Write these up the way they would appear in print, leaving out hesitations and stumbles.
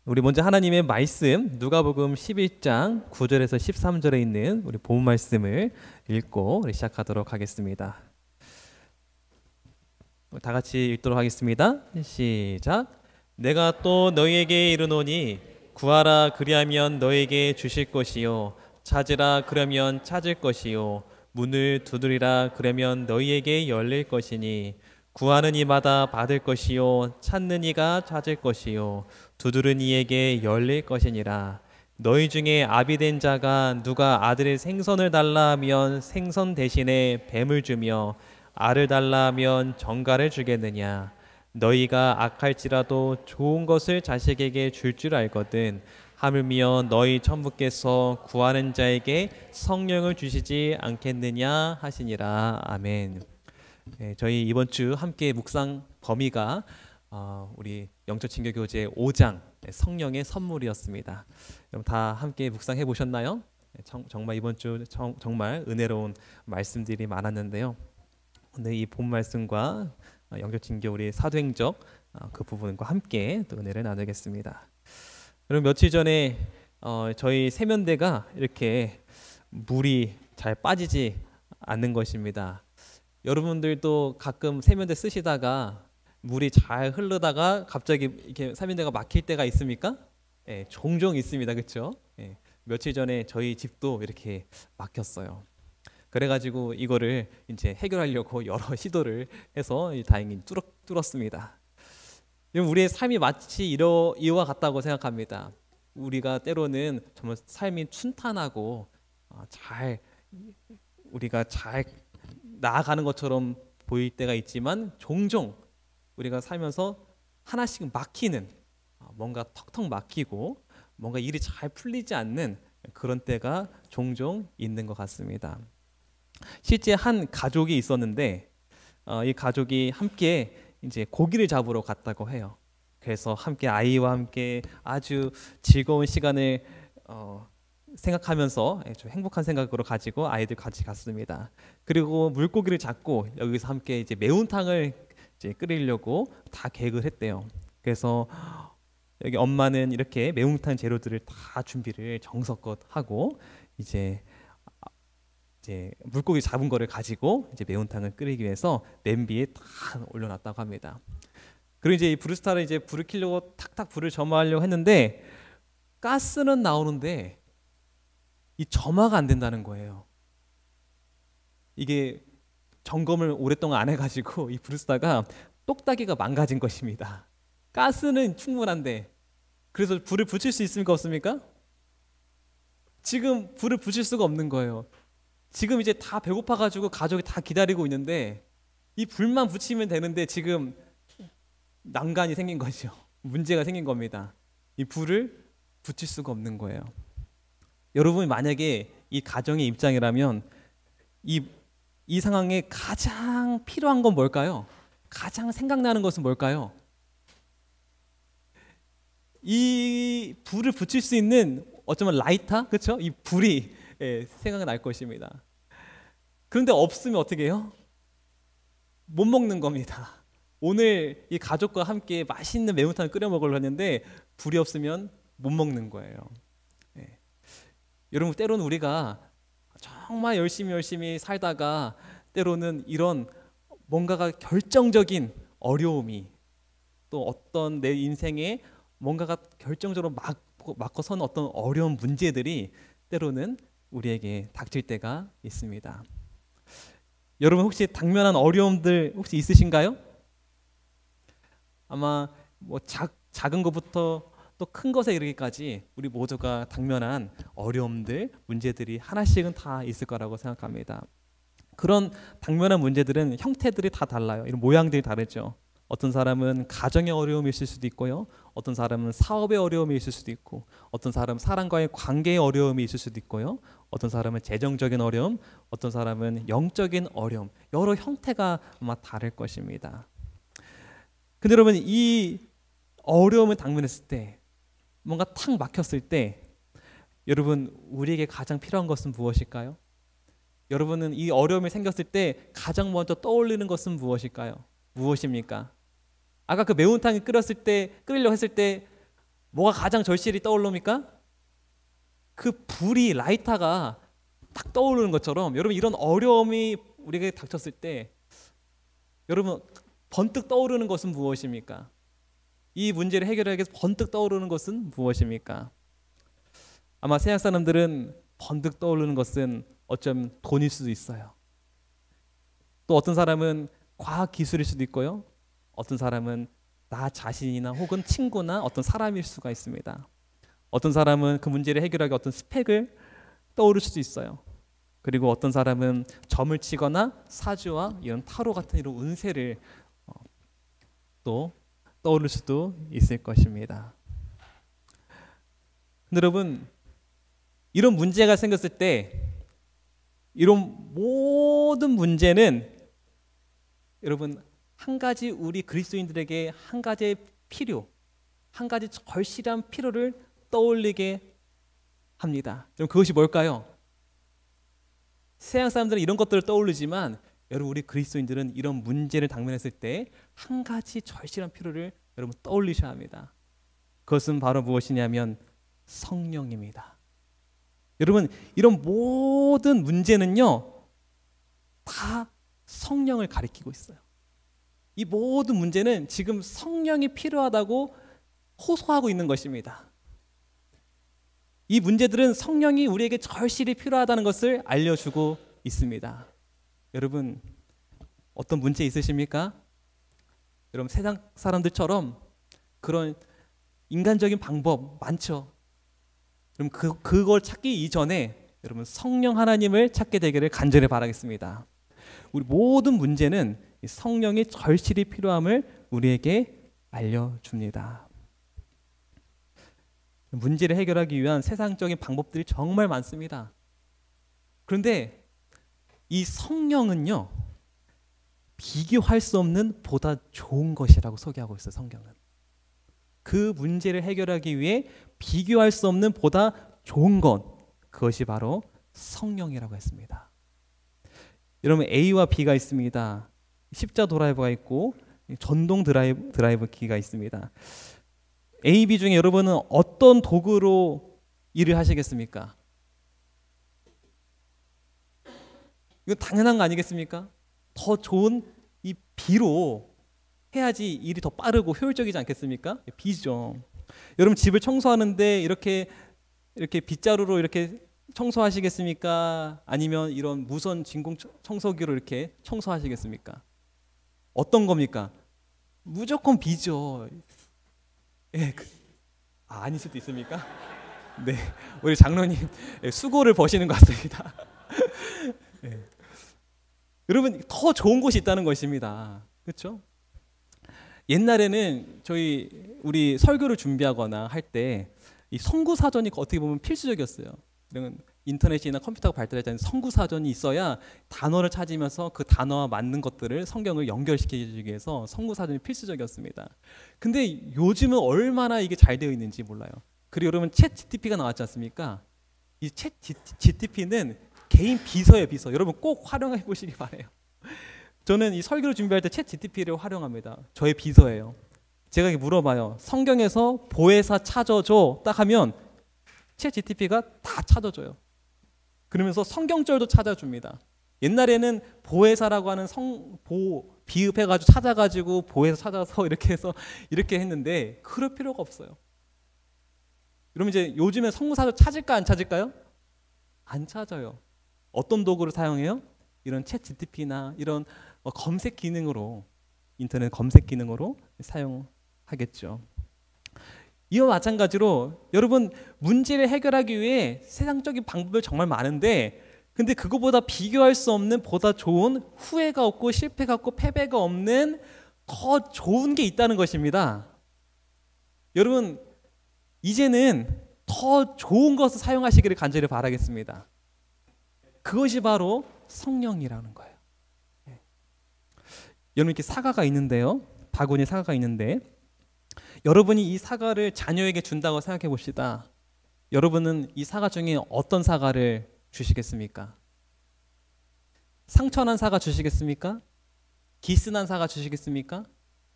우리 먼저 하나님의 말씀 누가복음 11장 9절에서 13절에 있는 우리 본 말씀을 읽고 우리 시작하도록 하겠습니다. 다 같이 읽도록 하겠습니다. 시작. 내가 또 너희에게 이르노니 구하라 그리하면 너희에게 주실 것이요 찾으라 그러면 찾을 것이요 문을 두드리라 그러면 너희에게 열릴 것이니 구하는 이마다 받을 것이요 찾는 이가 찾을 것이요 두드는 이에게 열릴 것이니라. 너희 중에 아비된 자가 누가 아들의 생선을 달라 하면 생선 대신에 뱀을 주며 알을 달라 하면 정갈을 주겠느냐. 너희가 악할지라도 좋은 것을 자식에게 줄 줄 알거든 하물며 너희 천부께서 구하는 자에게 성령을 주시지 않겠느냐 하시니라. 아멘. 네, 저희 이번 주 함께 묵상 범위가 우리 영적 친교 교재 5장 성령의 선물이었습니다. 그럼 다 함께 묵상해 보셨나요? 정말 이번 주 정말 은혜로운 말씀들이 많았는데요. 오늘 이 본 말씀과 영적 친교 우리 사도행적 그 부분과 함께 또 은혜를 나누겠습니다. 여러분 며칠 전에 저희 세면대가 이렇게 물이 잘 빠지지 않는 것입니다. 여러분들도 가끔 세면대 쓰시다가 물이 잘 흐르다가 갑자기 이렇게 세면대가 막힐 때가 있습니까? 예, 종종 있습니다. 그렇죠? 예, 며칠 전에 저희 집도 이렇게 막혔어요. 그래가지고 이거를 이제 해결하려고 여러 시도를 해서 다행히 뚫었습니다. 우리의 삶이 마치 이와 같다고 생각합니다. 우리가 때로는 정말 삶이 순탄하고 우리가 잘 나아가는 것처럼 보일 때가 있지만 종종 우리가 살면서 하나씩 막히는 뭔가 턱턱 막히고 뭔가 일이 잘 풀리지 않는 그런 때가 종종 있는 것 같습니다. 실제 한 가족이 있었는데 이 가족이 함께 이제 고기를 잡으러 갔다고 해요. 그래서 함께 아이와 함께 아주 즐거운 시간을 생각하면서 좀 행복한 생각으로 가지고 아이들 같이 갔습니다. 그리고 물고기를 잡고 여기서 함께 이제 매운탕을 이제 끓이려고 다 계획을 했대요. 그래서 여기 엄마는 이렇게 매운탕 재료들을 다 준비를 정성껏 하고 이제 물고기 잡은 거를 가지고 이제 매운탕을 끓이기 위해서 냄비에 다 올려놨다고 합니다. 그리고 이제 이 브루스타를 이제 불을 켜려고 탁탁 불을 점화하려고 했는데 가스는 나오는데 이 점화가 안 된다는 거예요. 이게 점검을 오랫동안 안 해가지고 이 브루스타가 똑딱이가 망가진 것입니다. 가스는 충분한데 그래서 불을 붙일 수 있습니까 없습니까? 지금 불을 붙일 수가 없는 거예요. 지금 이제 다 배고파가지고 가족이 다 기다리고 있는데 이 불만 붙이면 되는데 지금 난간이 생긴 거죠. 문제가 생긴 겁니다. 이 불을 붙일 수가 없는 거예요. 여러분이 만약에 이 가정의 입장이라면 이 상황에 가장 필요한 건 뭘까요? 가장 생각나는 것은 뭘까요? 이 불을 붙일 수 있는 어쩌면 라이터, 그렇죠? 이 불이 생각날 것입니다. 그런데 없으면 어떻게 해요? 못 먹는 겁니다. 오늘 이 가족과 함께 맛있는 매운탕을 끓여 먹으려고 했는데 불이 없으면 못 먹는 거예요. 여러분 때로는 우리가 정말 열심히 살다가 때로는 이런 뭔가가 결정적인 어려움이 또 어떤 내 인생에 뭔가가 결정적으로 막고선 어떤 어려운 문제들이 때로는 우리에게 닥칠 때가 있습니다. 여러분 혹시 당면한 어려움들 혹시 있으신가요? 아마 뭐 작은 것부터 또 큰 것에 이르기까지 우리 모두가 당면한 어려움들, 문제들이 하나씩은 다 있을 거라고 생각합니다. 그런 당면한 문제들은 형태들이 다 달라요. 이런 모양들이 다르죠. 어떤 사람은 가정의 어려움이 있을 수도 있고요. 어떤 사람은 사업의 어려움이 있을 수도 있고 어떤 사람은 사람과의 관계의 어려움이 있을 수도 있고요. 어떤 사람은 재정적인 어려움, 어떤 사람은 영적인 어려움, 여러 형태가 아마 다를 것입니다. 근데 여러분 이 어려움을 당면했을 때 뭔가 탁 막혔을 때 여러분 우리에게 가장 필요한 것은 무엇일까요? 여러분은 이 어려움이 생겼을 때 가장 먼저 떠올리는 것은 무엇일까요? 무엇입니까? 아까 그 매운탕이 끓이려고 했을 때 뭐가 가장 절실히 떠올릅니까? 그 불이 라이터가 딱 떠오르는 것처럼 여러분 이런 어려움이 우리에게 닥쳤을 때 여러분 번뜩 떠오르는 것은 무엇입니까? 이 문제를 해결하기 위해서 번뜩 떠오르는 것은 무엇입니까? 아마 세상 사람들은 번뜩 떠오르는 것은 어쩌면 돈일 수도 있어요. 또 어떤 사람은 과학 기술일 수도 있고요. 어떤 사람은 나 자신이나 혹은 친구나 어떤 사람일 수가 있습니다. 어떤 사람은 그 문제를 해결하기 어떤 스펙을 떠오를 수도 있어요. 그리고 어떤 사람은 점을 치거나 사주와 이런 타로 같은 이런 운세를 또 떠오를 수도 있을 것입니다. 근데 여러분 이런 문제가 생겼을 때 이런 모든 문제는 여러분 한 가지 우리 그리스도인들에게 한 가지의 필요, 한 가지 절실한 필요를 떠올리게 합니다. 그럼 그것이 뭘까요? 세상 사람들은 이런 것들을 떠올리지만 여러분 우리 그리스도인들은 이런 문제를 당면했을 때 한 가지 절실한 필요를 여러분 떠올리셔야 합니다. 그것은 바로 무엇이냐면 성령입니다. 여러분 이런 모든 문제는요 다 성령을 가리키고 있어요. 이 모든 문제는 지금 성령이 필요하다고 호소하고 있는 것입니다. 이 문제들은 성령이 우리에게 절실히 필요하다는 것을 알려주고 있습니다. 여러분 어떤 문제 있으십니까? 여러분 세상 사람들처럼 그런 인간적인 방법 많죠. 그럼 그걸 찾기 이전에 여러분 성령 하나님을 찾게 되기를 간절히 바라겠습니다. 우리 모든 문제는 성령의 절실히 필요함을 우리에게 알려줍니다. 문제를 해결하기 위한 세상적인 방법들이 정말 많습니다. 그런데 이 성령은요 비교할 수 없는 보다 좋은 것이라고 소개하고 있어요. 성경은 그 문제를 해결하기 위해 비교할 수 없는 보다 좋은 것, 그것이 바로 성령이라고 했습니다. 여러분 A와 B가 있습니다. 십자 드라이버가 있고 전동 드라이브 키가 있습니다. A, B 중에 여러분은 어떤 도구로 일을 하시겠습니까? 이거 당연한 거 아니겠습니까? 더 좋은 이 B로 해야지 일이 더 빠르고 효율적이지 않겠습니까? B죠. 여러분 집을 청소하는데 이렇게 빗자루로 이렇게 청소하시겠습니까? 아니면 이런 무선 진공 청소기로 이렇게 청소하시겠습니까? 어떤 겁니까? 무조건 B죠. 예, 아닐 수도 있습니까? 네, 우리 장로님 수고를 버시는 것 같습니다. 네. 여러분 더 좋은 곳이 있다는 것입니다. 그렇죠? 옛날에는 우리 설교를 준비하거나 할 때 이 선구 사전이 어떻게 보면 필수적이었어요. 인터넷이나 컴퓨터가 발달했다는 선구 사전이 있어야 단어를 찾으면서 그 단어와 맞는 것들을 성경을 연결시키기 위해서 선구 사전이 필수적이었습니다. 근데 요즘은 얼마나 이게 잘 되어 있는지 몰라요. 그리고 여러분 챗 GTP가 나왔지 않습니까? 이 챗 GTP는 개인 비서예요, 비서. 여러분 꼭 활용해 보시기 바래요. 저는 이 설교를 준비할 때 챗 GTP를 활용합니다. 저의 비서예요. 제가 물어봐요. 성경에서 보혜사 찾아줘 딱 하면 챗 GTP가 다 찾아줘요. 그러면서 성경절도 찾아줍니다. 옛날에는 보혜사라고 하는 비읍해가지고 찾아가지고 보혜사 찾아서 이렇게 해서 이렇게 했는데 그럴 필요가 없어요. 그러면 이제 요즘에 성구사절 찾을까 안 찾을까요? 안 찾아요. 어떤 도구를 사용해요? 이런 챗 GTP나 이런 검색 기능으로, 인터넷 검색 기능으로 사용하겠죠. 이와 마찬가지로 여러분 문제를 해결하기 위해 세상적인 방법이 정말 많은데 근데 그거보다 비교할 수 없는 보다 좋은 후회가 없고 실패가 없고 패배가 없는 더 좋은 게 있다는 것입니다. 여러분 이제는 더 좋은 것을 사용하시기를 간절히 바라겠습니다. 그것이 바로 성령이라는 거예요. 여러분 이렇게 사과가 있는데요. 바구니에 사과가 있는데 여러분이 이 사과를 자녀에게 준다고 생각해 봅시다. 여러분은 이 사과 중에 어떤 사과를 주시겠습니까? 상처난 사과 주시겠습니까? 기스난 사과 주시겠습니까?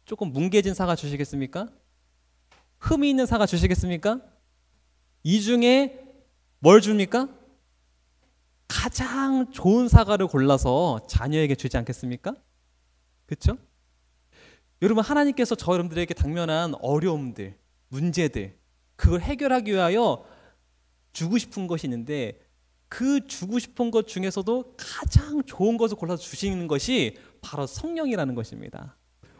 조금 뭉개진 사과 주시겠습니까? 흠이 있는 사과 주시겠습니까? 이 중에 뭘 줍니까? 가장 좋은 사과를 골라서 자녀에게 주지 않겠습니까? 그렇죠? 여러분, 하나님께서 저 여러분들에게 당면한 어려움들, 문제들, 그걸 해결하기 위하여 주고 싶은 것이 있는데, 그 주고 싶은 것 중에서도 가장 좋은 것을 골라서 주시는 것이 바로 성령이라는 것입니다.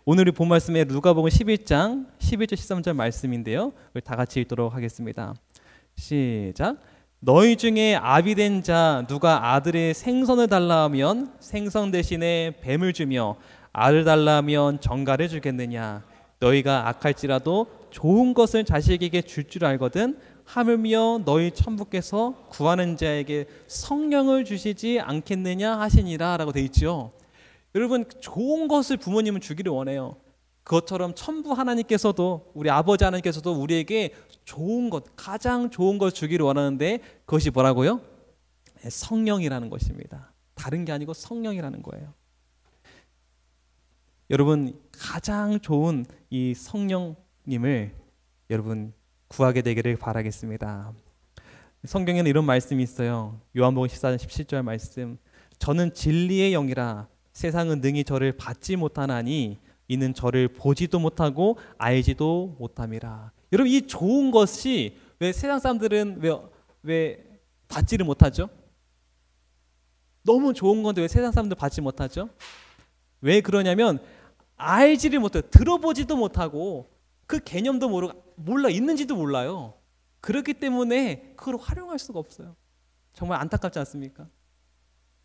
오늘 우리 본 말씀에 누가복음 11장 11절 13절 말씀인데요, 우리 다 같이 읽도록 하겠습니다. 시작. 너희 중에 아비된 자 누가 아들의 생선을 달라 하면 생선 대신에 뱀을 주며 아들 달라 하면 정갈을 주겠느냐? 너희가 악할지라도 좋은 것을 자식에게 줄 줄 알거든 하물며 너희 천부께서 구하는 자에게 성령을 주시지 않겠느냐 하시니라 라고 되어 있죠. 여러분, 좋은 것을 부모님은 주기를 원해요. 그것처럼 천부 하나님께서도, 우리 아버지 하나님께서도 우리에게 좋은 것, 가장 좋은 것 주기를 원하는데, 그것이 뭐라고요? 성령이라는 것입니다. 다른 게 아니고 성령이라는 거예요. 여러분, 가장 좋은 이 성령님을 여러분 구하게 되기를 바라겠습니다. 성경에는 이런 말씀이 있어요. 요한복음 14장 17절 말씀. 저는 진리의 영이라 세상은 능히 저를 받지 못하나니 이는 저를 보지도 못하고 알지도 못함이라. 여러분, 이 좋은 것이 왜 세상 사람들은 왜 받지를 못하죠? 너무 좋은 건데 왜 세상 사람들 받지 못하죠? 왜 그러냐면 알지를 못해요. 들어보지도 못하고 그 개념도 몰라, 있는지도 몰라요. 그렇기 때문에 그걸 활용할 수가 없어요. 정말 안타깝지 않습니까?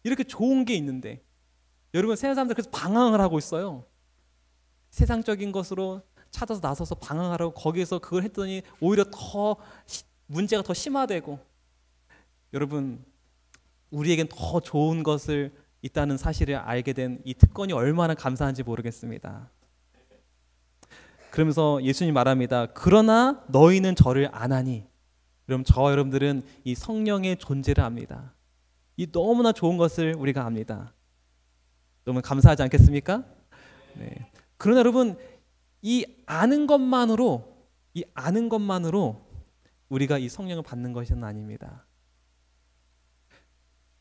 이렇게 좋은 게 있는데 여러분, 세상 사람들 그래서 방황을 하고 있어요. 세상적인 것으로 찾아서 나서서 방황하라고 거기에서 그걸 했더니 오히려 더 문제가 더 심화되고, 여러분, 우리에겐 더 좋은 것을 있다는 사실을 알게 된 이 특권이 얼마나 감사한지 모르겠습니다. 그러면서 예수님 말합니다. 그러나 너희는 저를 아나니. 여러분, 저와 여러분들은 이 성령의 존재를 압니다. 이 너무나 좋은 것을 우리가 압니다. 너무 감사하지 않겠습니까? 네. 그러나 여러분, 이 아는 것만으로 우리가 이 성령을 받는 것은 아닙니다.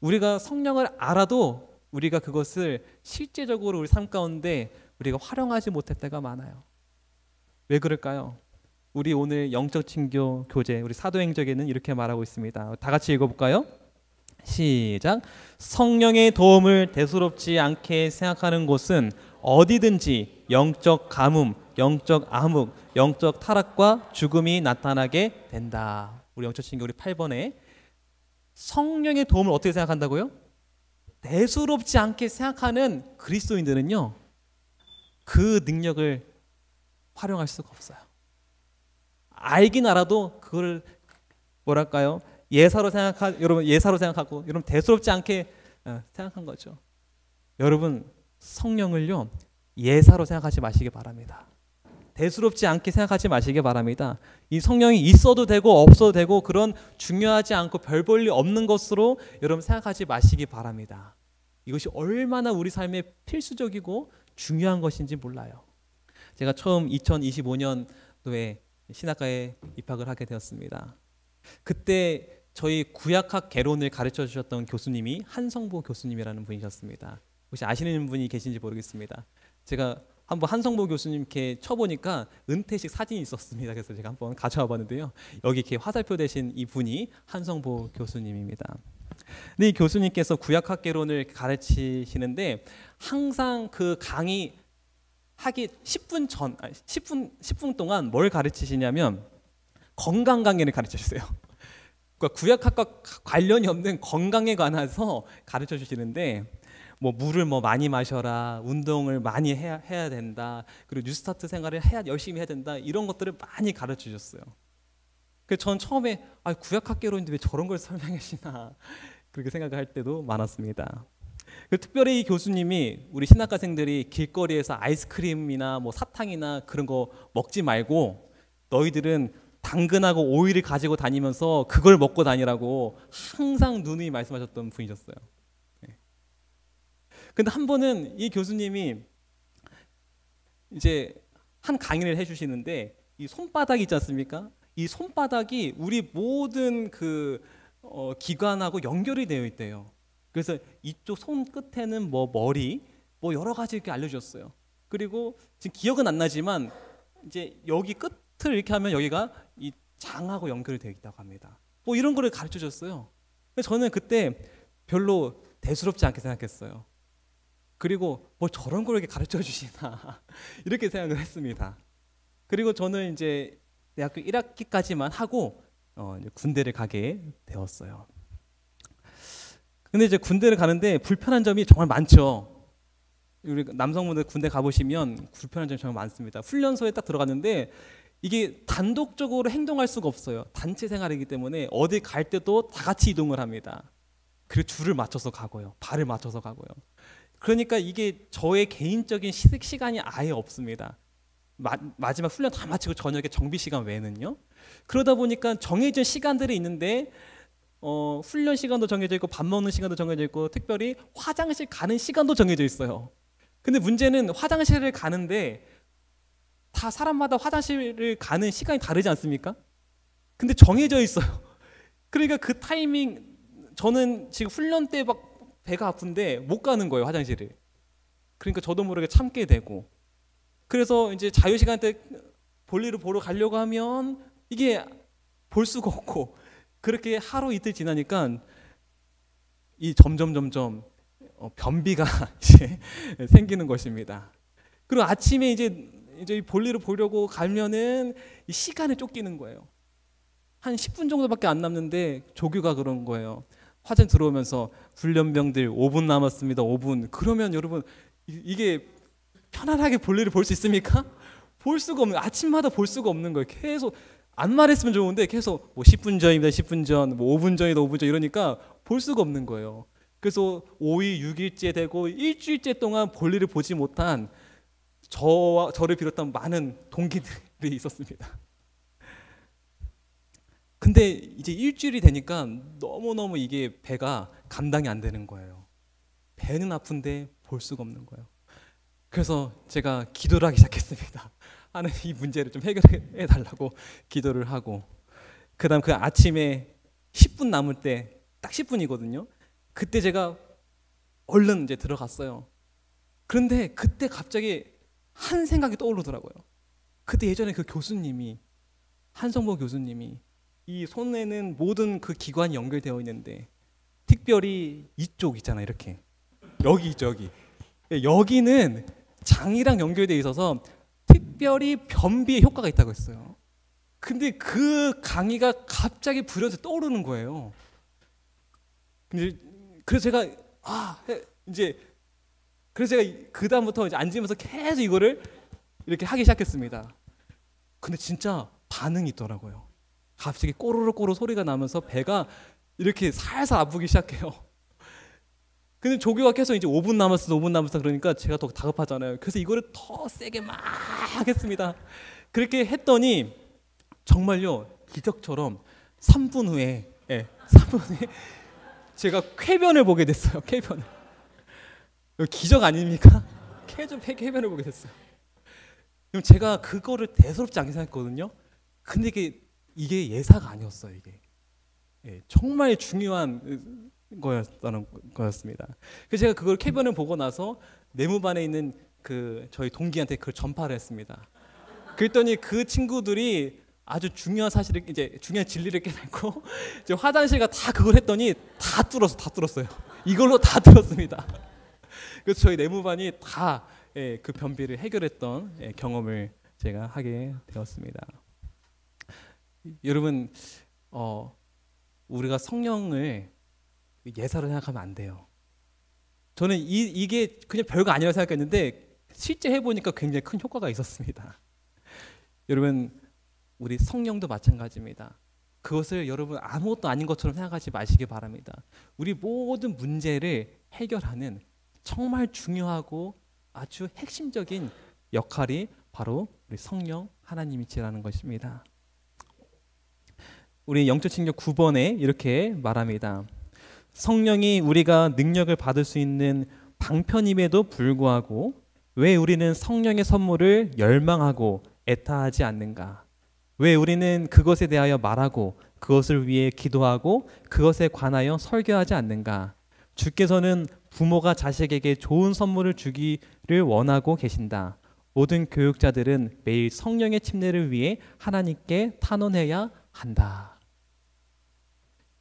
우리가 성령을 알아도 우리가 그것을 실제적으로 우리 삶 가운데 우리가 활용하지 못할 때가 많아요. 왜 그럴까요? 우리 오늘 영적 친교 교재, 우리 사도행적에는 이렇게 말하고 있습니다. 다 같이 읽어볼까요? 시작. 성령의 도움을 대수롭지 않게 생각하는 곳은 어디든지 영적 가뭄, 영적 암흑, 영적 타락과 죽음이 나타나게 된다. 우리 영적 친교 우리 8번에 성령의 도움을 어떻게 생각한다고요? 대수롭지 않게 생각하는 그리스도인들은요, 그 능력을 활용할 수가 없어요. 알긴 알아도 그걸 뭐랄까요? 여러분 예사로 생각하고 여러분 대수롭지 않게 생각한 거죠. 여러분, 성령을요 예사로 생각하지 마시기 바랍니다. 대수롭지 않게 생각하지 마시기 바랍니다. 이 성령이 있어도 되고 없어도 되고 그런 중요하지 않고 별 볼 일 없는 것으로 여러분 생각하지 마시기 바랍니다. 이것이 얼마나 우리 삶에 필수적이고 중요한 것인지 몰라요. 제가 처음 2025년도에 신학과에 입학을 하게 되었습니다. 그때 저희 구약학 개론을 가르쳐 주셨던 교수님이 한성보 교수님이라는 분이셨습니다. 혹시 아시는 분이 계신지 모르겠습니다. 제가 한번 한성보 교수님께 쳐보니까 은퇴식 사진이 있었습니다. 그래서 제가 한번 가져와 봤는데요. 여기 이렇게 화살표 대신 이 분이 한성보 교수님입니다. 근데 이 교수님께서 구약학 개론을 가르치시는데 항상 그 강의 하기 10분 동안 뭘 가르치시냐면 건강 강의를 가르쳐 주세요. 그러니까 구약학과 관련이 없는 건강에 관해서 가르쳐 주시는데 뭐 물을 많이 마셔라, 운동을 많이 해야 된다, 그리고 뉴스타트 생활을 열심히 해야 된다, 이런 것들을 많이 가르쳐 주셨어요. 그래서 전 처음에 구약학개론인데 왜 저런 걸 설명하시나 그렇게 생각할 때도 많았습니다. 특별히 이 교수님이 우리 신학과생들이 길거리에서 아이스크림이나 사탕이나 그런 거 먹지 말고 너희들은 당근하고 오이를 가지고 다니면서 그걸 먹고 다니라고 항상 누누이 말씀하셨던 분이셨어요. 근데 한 번은 이 교수님이 이제 한 강의를 해주시는데 이 손바닥이 있지 않습니까? 이 손바닥이 우리 모든 기관하고 연결이 되어 있대요. 그래서 이쪽 손 끝에는 뭐 머리, 뭐 여러 가지 이렇게 알려주셨어요. 그리고 지금 기억은 안 나지만 이제 여기 끝을 이렇게 하면 여기가 이 장하고 연결이 되어 있다고 합니다. 뭐 이런 거를 가르쳐 줬어요. 저는 그때 별로 대수롭지 않게 생각했어요. 그리고 뭐 저런 걸 이렇게 가르쳐 주시나 이렇게 생각을 했습니다. 그리고 저는 이제 대학교 1학기까지만 하고 이제 군대를 가게 되었어요. 근데 이제 군대를 가는데 불편한 점이 정말 많죠. 우리 남성분들 군대 가보시면 불편한 점이 정말 많습니다. 훈련소에 딱 들어갔는데 이게 단독적으로 행동할 수가 없어요. 단체 생활이기 때문에 어디 갈 때도 다 같이 이동을 합니다. 그리고 줄을 맞춰서 가고요. 발을 맞춰서 가고요. 그러니까 이게 저의 개인적인 휴식 시간이 아예 없습니다. 마지막 훈련 다 마치고 저녁에 정비 시간 외에는요. 그러다 보니까 정해진 시간들이 있는데 훈련 시간도 정해져 있고 밥 먹는 시간도 정해져 있고 특별히 화장실 가는 시간도 정해져 있어요. 근데 문제는 화장실을 가는데 다 사람마다 화장실을 가는 시간이 다르지 않습니까? 근데 정해져 있어요. 그러니까 그 타이밍, 저는 지금 훈련 때 막 배가 아픈데 못 가는 거예요, 화장실을. 그러니까 저도 모르게 참게 되고, 그래서 이제 자유시간 때 볼일을 보러 가려고 하면 이게 볼 수가 없고, 그렇게 하루 이틀 지나니까 이 점점 변비가 이제 생기는 것입니다. 그리고 아침에 이제 볼일을 보려고 가면은 이 시간에 쫓기는 거예요. 한 10분 정도밖에 안 남는데 조교가 그런 거예요. 화장 들어오면서 훈련병들 5분 남았습니다. 5분. 그러면 여러분 이게 편안하게 볼일을 볼 수 있습니까? 볼 수가 없는, 아침마다 볼 수가 없는 거예요. 계속 안 말했으면 좋은데 계속 뭐 10분 전입니다. 10분 전, 뭐 5분 전이다. 5분 전 이러니까 볼 수가 없는 거예요. 그래서 5일, 6일째 되고 일주일째 동안 볼일을 보지 못한 저를 비롯한 많은 동기들이 있었습니다. 근데 이제 일주일이 되니까 너무너무 이게 배가 감당이 안 되는 거예요. 배는 아픈데 볼 수가 없는 거예요. 그래서 제가 기도를 하기 시작했습니다. 하나님, 이 문제를 좀 해결해 달라고 기도를 하고, 그다음 그 아침에 10분 남을 때 딱 10분이거든요. 그때 제가 얼른 이제 들어갔어요. 그런데 그때 갑자기 한 생각이 떠오르더라고요. 그때 예전에 그 교수님이, 한성보 교수님이 이 손에는 모든 그 기관이 연결되어 있는데 특별히 이쪽 있잖아요. 이렇게 여기 있죠. 여기는 장이랑 연결되어 있어서 특별히 변비에 효과가 있다고 했어요. 근데 그 강의가 갑자기 불현듯 떠오르는 거예요. 근데 그래서 제가 그래서 제가 그 다음부터 이제 앉으면서 계속 이거를 이렇게 하기 시작했습니다. 근데 진짜 반응이 있더라고요. 갑자기 꼬르륵 소리가 나면서 배가 이렇게 살살 아프기 시작해요. 근데 조교가 계속 이제 5분 남았어 그러니까 제가 더 다급하잖아요. 그래서 이거를 더 세게 막 하겠습니다. 그렇게 했더니 정말요, 기적처럼 3분 후에 제가 쾌변을 보게 됐어요. 쾌변을. 기적 아닙니까? 쾌변을 보게 됐어요. 그럼 제가 그거를 대수롭지 않게 생각했거든요. 근데 이게 예사가 아니었어요. 이게 정말 중요한 거였습니다. 그래서 제가 그걸 쾌변을 보고 나서 내무반에 있는 저희 동기한테 그걸 전파를 했습니다. 그랬더니 그 친구들이 아주 중요한 사실을, 이제 중요한 진리를 깨닫고 이제 화장실 가 다 그걸 했더니 다 뚫었어요. 이걸로 다 뚫었습니다. 그래서 저희 내무반이 다 그 변비를 해결했던 경험을 제가 하게 되었습니다. 여러분, 우리가 성령을 예사로 생각하면 안 돼요. 저는 이게 그냥 별거 아니라고 생각했는데 실제 해보니까 굉장히 큰 효과가 있었습니다. 여러분, 우리 성령도 마찬가지입니다. 그것을 여러분 아무것도 아닌 것처럼 생각하지 마시기 바랍니다. 우리 모든 문제를 해결하는 정말 중요하고 아주 핵심적인 역할이 바로 우리 성령 하나님이시라는 것입니다. 우리 영적칙력 9번에 이렇게 말합니다. 성령이 우리가 능력을 받을 수 있는 방편임에도 불구하고 왜 우리는 성령의 선물을 열망하고 애타하지 않는가? 왜 우리는 그것에 대하여 말하고 그것을 위해 기도하고 그것에 관하여 설교하지 않는가? 주께서는 부모가 자식에게 좋은 선물을 주기를 원하고 계신다. 모든 교육자들은 매일 성령의 침례를 위해 하나님께 탄원해야 한다.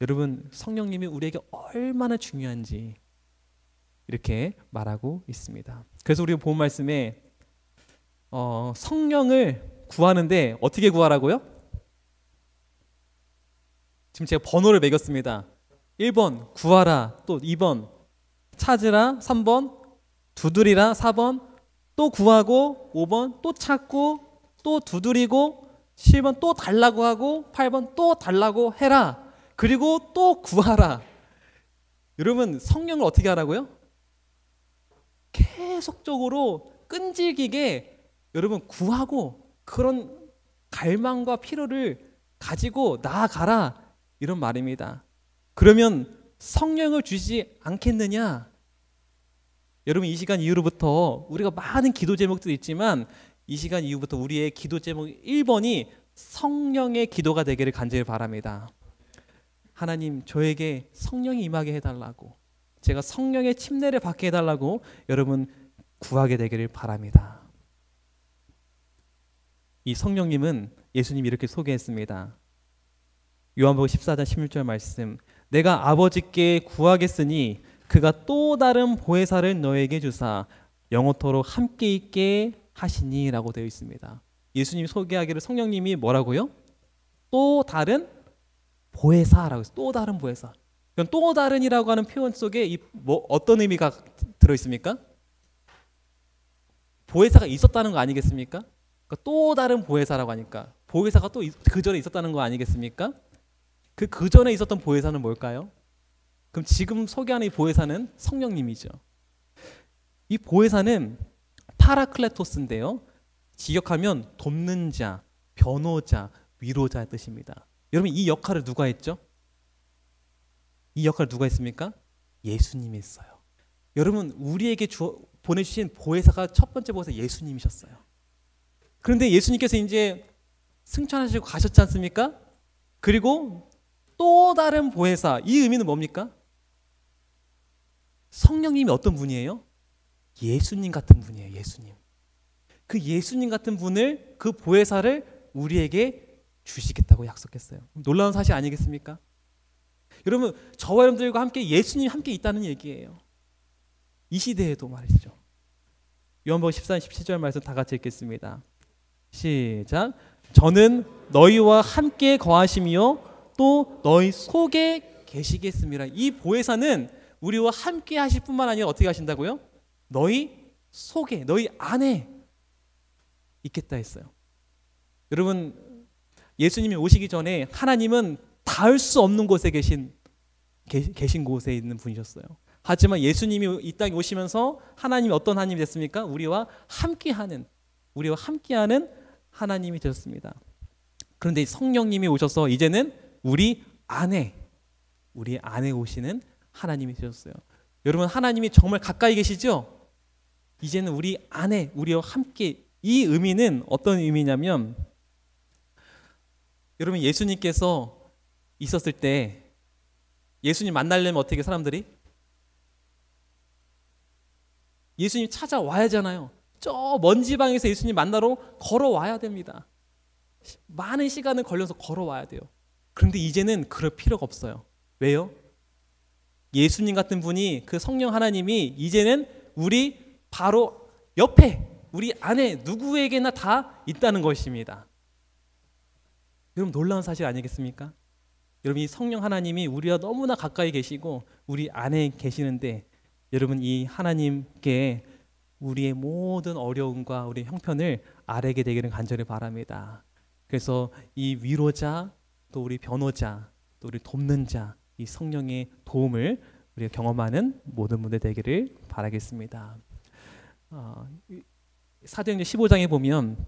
여러분, 성령님이 우리에게 얼마나 중요한지 이렇게 말하고 있습니다. 그래서 우리가 본 말씀에 성령을 구하는데 어떻게 구하라고요? 지금 제가 번호를 매겼습니다. 1번 구하라, 또 2번 찾으라, 3번 두드리라, 4번 또 구하고, 5번 또 찾고, 또 두드리고, 7번 또 달라고 하고, 8번 또 달라고 해라. 그리고 또 구하라. 여러분, 성령을 어떻게 하라고요? 계속적으로 끈질기게 여러분 구하고 그런 갈망과 필요를 가지고 나아가라, 이런 말입니다. 그러면 성령을 주시지 않겠느냐? 여러분, 이 시간 이후로부터 우리가 많은 기도 제목들이 있지만 이 시간 이후부터 우리의 기도 제목 1번이 성령의 기도가 되기를 간절히 바랍니다. 하나님, 저에게 성령이 임하게 해달라고, 제가 성령의 침례를 받게 해달라고 여러분 구하게 되기를 바랍니다. 이 성령님은 예수님이 이렇게 소개했습니다. 요한복음 14장 16절 말씀, 내가 아버지께 구하겠으니 그가 또 다른 보혜사를 너에게 주사 영원토록 함께 있게 하시니 라고 되어 있습니다. 예수님이 소개하기를 성령님이 뭐라고요? 또 다른 보혜사라고 했어요. 또 다른 보혜사. 그럼 또 다른이라고 하는 표현 속에 어떤 의미가 들어있습니까? 보혜사가 있었다는 거 아니겠습니까? 그러니까 또 다른 보혜사라고 하니까 보혜사가 또 그 전에 있었다는 거 아니겠습니까? 그 전에 있었던 보혜사는 뭘까요? 그럼 지금 소개하는 이 보혜사는 성령님이죠. 이 보혜사는 파라클레토스인데요, 직역하면 돕는 자, 변호자, 위로자의 뜻입니다. 여러분, 이 역할을 누가 했죠? 이 역할을 누가 했습니까? 예수님이 했어요. 여러분, 우리에게 보내주신 보혜사가 첫 번째 보혜사 예수님이셨어요. 그런데 예수님께서 이제 승천하시고 가셨지 않습니까? 그리고 또 다른 보혜사, 이 의미는 뭡니까? 성령님이 어떤 분이에요? 예수님 같은 분이에요. 예수님. 그 예수님 같은 분을, 그 보혜사를 우리에게 주시겠다고 약속했어요. 놀라운 사실 아니겠습니까? 여러분, 저와 여러분들과 함께 예수님이 함께 있다는 얘기예요. 이 시대에도 말이죠. 요한복음 14장 17절 말씀 다 같이 읽겠습니다. 시작. 저는 너희와 함께 거하시며 또 너희 속에 계시겠습니다. 이 보혜사는 우리와 함께 하실 뿐만 아니라 어떻게 하신다고요? 너희 속에, 너희 안에 있겠다 했어요. 여러분, 예수님이 오시기 전에 하나님은 닿을 수 없는 곳에 계신 곳에 있는 분이셨어요. 하지만 예수님이 이 땅에 오시면서 하나님이 어떤 하나님이 됐습니까? 우리와 함께하는 하나님이 되셨습니다. 그런데 성령님이 오셔서 이제는 우리 안에 오시는 하나님이 되셨어요. 여러분, 하나님이 정말 가까이 계시죠? 이제는 우리 안에, 우리와 함께. 이 의미는 어떤 의미냐면, 여러분, 예수님께서 있었을 때 예수님 만나려면 어떻게 사람들이? 예수님 찾아와야잖아요. 저 먼 지방에서 예수님 만나러 걸어와야 됩니다. 많은 시간을 걸려서 걸어와야 돼요. 그런데 이제는 그럴 필요가 없어요. 왜요? 예수님 같은 분이, 그 성령 하나님이 이제는 우리 바로 옆에, 우리 안에 누구에게나 다 있다는 것입니다. 여러분, 놀라운 사실 아니겠습니까? 여러분, 이 성령 하나님이 우리와 너무나 가까이 계시고 우리 안에 계시는데, 여러분, 이 하나님께 우리의 모든 어려움과 우리의 형편을 아뢰게 되기를 간절히 바랍니다. 그래서 이 위로자, 또 우리 변호자, 또 우리 돕는 자, 이 성령의 도움을 우리가 경험하는 모든 분들 되기를 바라겠습니다. 사도행전 15장에 보면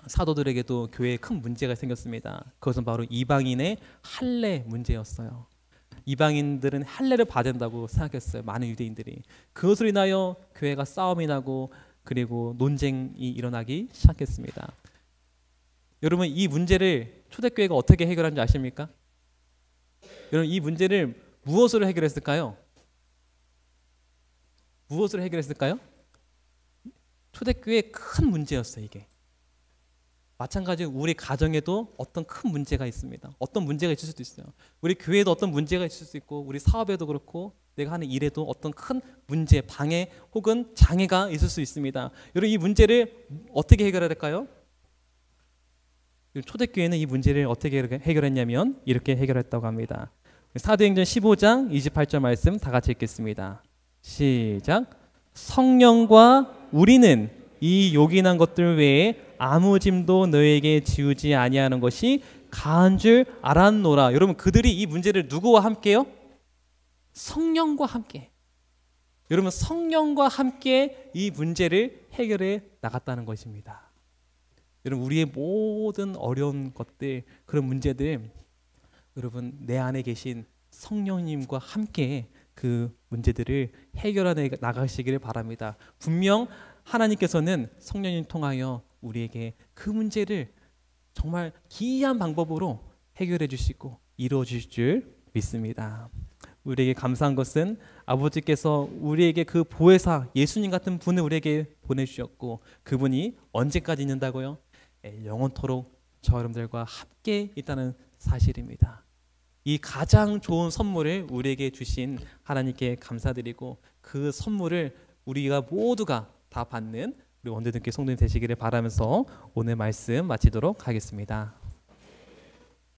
사도들에게도 교회에 큰 문제가 생겼습니다. 그것은 바로 이방인의 할례 문제였어요. 이방인들은 할례를 받아야 된다고 생각했어요. 많은 유대인들이. 그것으로 인하여 교회가 싸움이 나고 그리고 논쟁이 일어나기 시작했습니다. 여러분 이 문제를 초대교회가 어떻게 해결한지 아십니까? 여러분 이 문제를 무엇으로 해결했을까요? 무엇으로 해결했을까요? 초대교회의 큰 문제였어요, 이게. 마찬가지로 우리 가정에도 어떤 큰 문제가 있습니다. 어떤 문제가 있을 수도 있어요. 우리 교회에도 어떤 문제가 있을 수 있고, 우리 사업에도 그렇고, 내가 하는 일에도 어떤 큰 문제, 방해 혹은 장애가 있을 수 있습니다. 여러분 이 문제를 어떻게 해결해야 될까요? 초대교회는 이 문제를 어떻게 해결했냐면 이렇게 해결했다고 합니다. 사도행전 15장 28절 말씀 다 같이 읽겠습니다. 시작. 성령과 우리는 이 요긴한 것들 외에 아무 짐도 너에게 지우지 아니하는 것이 가한 줄 알았노라. 여러분 그들이 이 문제를 누구와 함께요? 성령과 함께. 여러분 성령과 함께 이 문제를 해결해 나갔다는 것입니다. 여러분 우리의 모든 어려운 것들, 그런 문제들, 여러분 내 안에 계신 성령님과 함께 그 문제들을 해결해 나가시기를 바랍니다. 분명 하나님께서는 성령님 통하여 우리에게 그 문제를 정말 기이한 방법으로 해결해 주시고 이루어 주실 줄 믿습니다. 우리에게 감사한 것은 아버지께서 우리에게 그 보혜사 예수님 같은 분을 우리에게 보내주셨고 그분이 언제까지 있는다고요? 영원토록 저 여러분들과 함께 있다는 사실입니다. 이 가장 좋은 선물을 우리에게 주신 하나님께 감사드리고 그 선물을 우리가 모두가 다 받는 우리 원대등교 성도님 되시기를 바라면서 오늘 말씀 마치도록 하겠습니다.